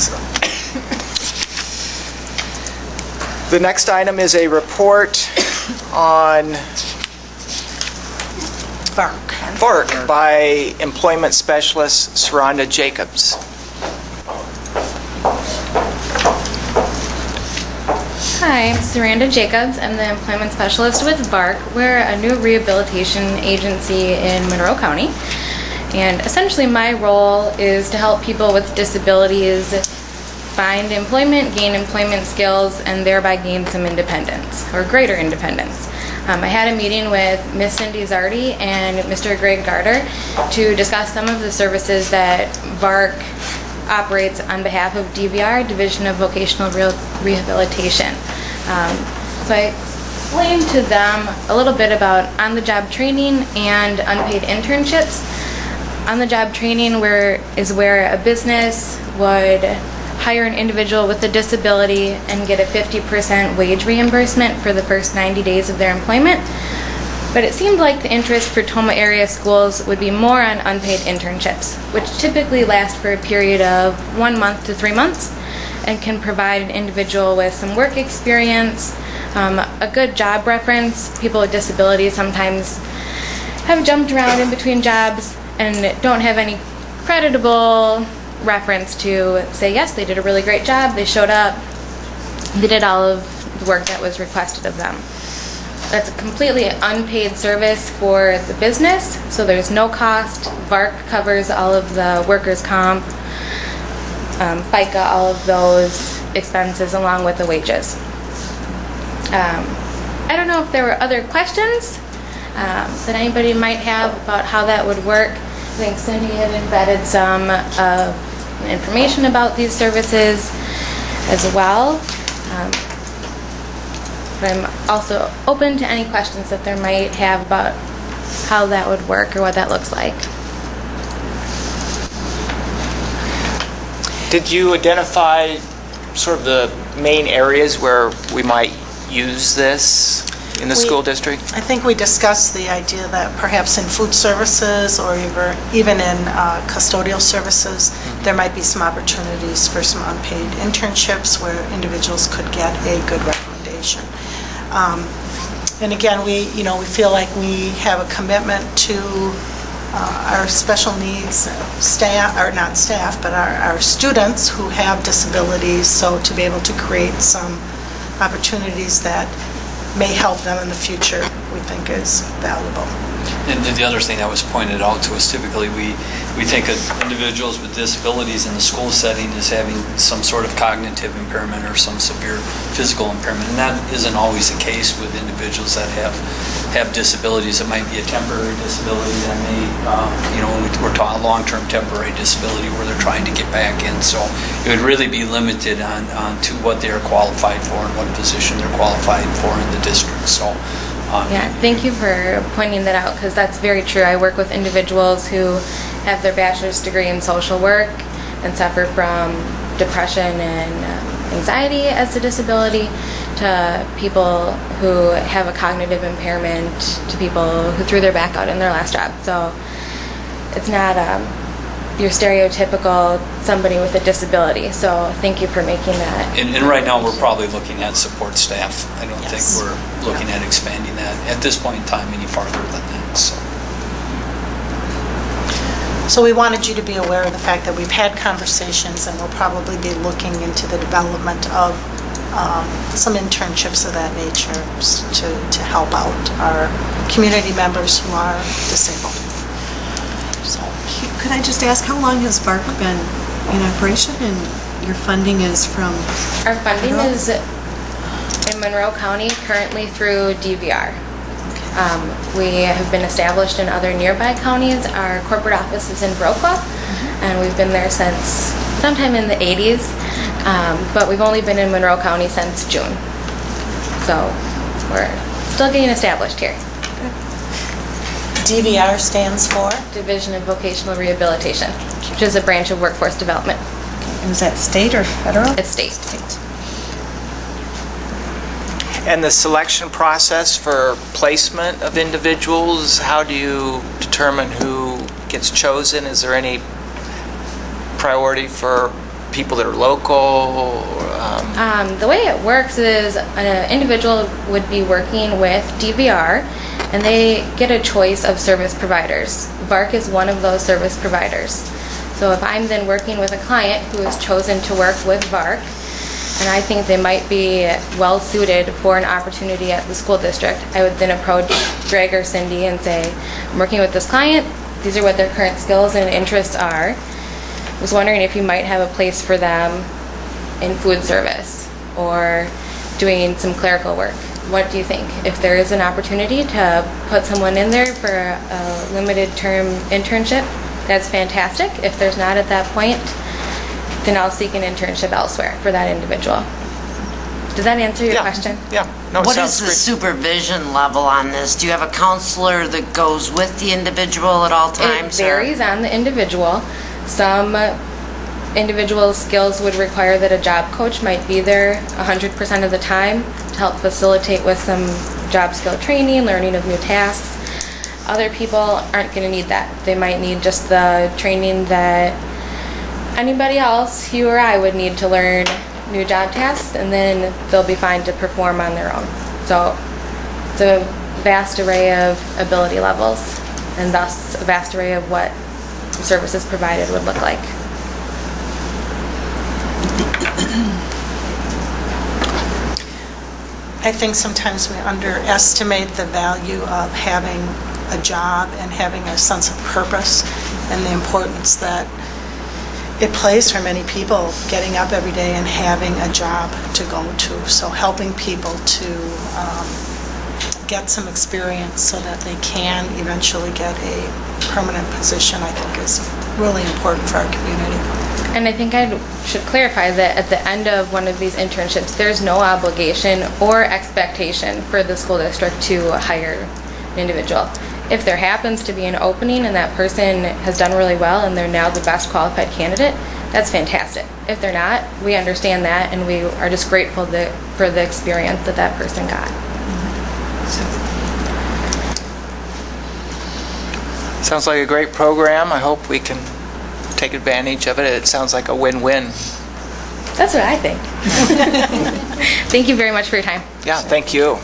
So. The next item is a report on VARC by Employment Specialist Saranda Jacobs. Hi, I'm Saranda Jacobs. I'm the Employment Specialist with VARC. We're a new rehabilitation agency in Monroe County. And essentially my role is to help people with disabilities find employment, gain employment skills, and thereby gain some independence, or greater independence. I had a meeting with Ms. Cindy Zardy and Mr. Greg Garter to discuss some of the services that VARC operates on behalf of DVR, Division of Vocational Rehabilitation. So I explained to them a little bit about on-the-job training and unpaid internships. On-the-job training is where a business would hire an individual with a disability and get a 50% wage reimbursement for the first 90 days of their employment. But it seemed like the interest for Toma area schools would be more on unpaid internships, which typically last for a period of 1 month to 3 months and can provide an individual with some work experience, a good job reference. People with disabilities sometimes have jumped around in between jobs and don't have any creditable reference to say, yes, they did a really great job, they showed up, they did all of the work that was requested of them. That's a completely unpaid service for the business, so there's no cost. VARC covers all of the workers' comp, FICA, all of those expenses along with the wages. I don't know if there were other questions that anybody might have about how that would work. I think Cindy had embedded some information about these services as well. But I'm also open to any questions that there might have about how that would work or what that looks like. Did you identify sort of the main areas where we might use this in the school district? I think we discussed the idea that perhaps in food services or even in custodial services, there might be some opportunities for some unpaid internships where individuals could get a good recommendation. And again, we feel like we have a commitment to our special needs staff, or not staff, but our students who have disabilities, so to be able to create some opportunities that may help them in the future, we think is valuable. And the other thing that was pointed out to us, typically we think of individuals with disabilities in the school setting as having some sort of cognitive impairment or some severe physical impairment, and that isn't always the case with individuals that have disabilities. It might be a temporary disability that may, we're talking long-term temporary disability where they're trying to get back in. So it would really be limited on to what they're qualified for and what position they're qualified for in the district. So. Yeah, thank you for pointing that out, because that's very true. I work with individuals who have their bachelor's degree in social work and suffer from depression and anxiety as a disability, to people who have a cognitive impairment, to people who threw their back out in their last job. So it's not your stereotypical somebody with a disability. So thank you for making that. And right now we're probably looking at support staff. I don't think we're looking at expanding that at this point in time any farther than that. So we wanted you to be aware of the fact that we've had conversations and we'll probably be looking into the development of some internships of that nature to help out our community members who are disabled. So. Could I just ask, how long has VARC been in operation, and your funding is from? Our funding is in Monroe County currently through DVR. We have been established in other nearby counties. Our corporate office is in Viroqua, and we've been there since sometime in the 80s, but we've only been in Monroe County since June. So we're still getting established here. DVR stands for? Division of Vocational Rehabilitation, which is a branch of workforce development. And is that state or federal? It's state. And the selection process for placement of individuals, how do you determine who gets chosen? Is there any priority for people that are local? The way it works is an individual would be working with DVR, and they get a choice of service providers. VARC is one of those service providers. So if I'm then working with a client who has chosen to work with VARC, and I think they might be well suited for an opportunity at the school district, I would then approach Greg or Cindy and say, I'm working with this client, these are what their current skills and interests are. I was wondering if you might have a place for them in food service or doing some clerical work. What do you think? If there is an opportunity to put someone in there for a limited term internship, that's fantastic. If there's not at that point, then I'll seek an internship elsewhere for that individual. Did that answer your question? Yeah. No, it What sounds is the great. supervision level on this? Do you have a counselor that goes with the individual at all It times? or- varies on the individual. Some individuals' skills would require that a job coach might be there 100% of the time to help facilitate with some job skill training, learning of new tasks. Other people aren't going to need that. They might need just the training that anybody else, you or I, would need to learn new job tasks, and then they'll be fine to perform on their own. So it's a vast array of ability levels, and thus a vast array of what the services provided would look like. I think sometimes we underestimate the value of having a job and having a sense of purpose, and the importance that it plays for many people, getting up every day and having a job to go to. So helping people to get some experience so that they can eventually get a permanent position, I think is really important for our community. And I think I should clarify that at the end of one of these internships, there's no obligation or expectation for the school district to hire an individual. If there happens to be an opening and that person has done really well and they're now the best qualified candidate, that's fantastic. If they're not, we understand that, and we are just grateful for the experience that that person got. Sounds like a great program. I hope we can take advantage of it. It sounds like a win-win. That's what I think. Thank you very much for your time. Yeah, thank you.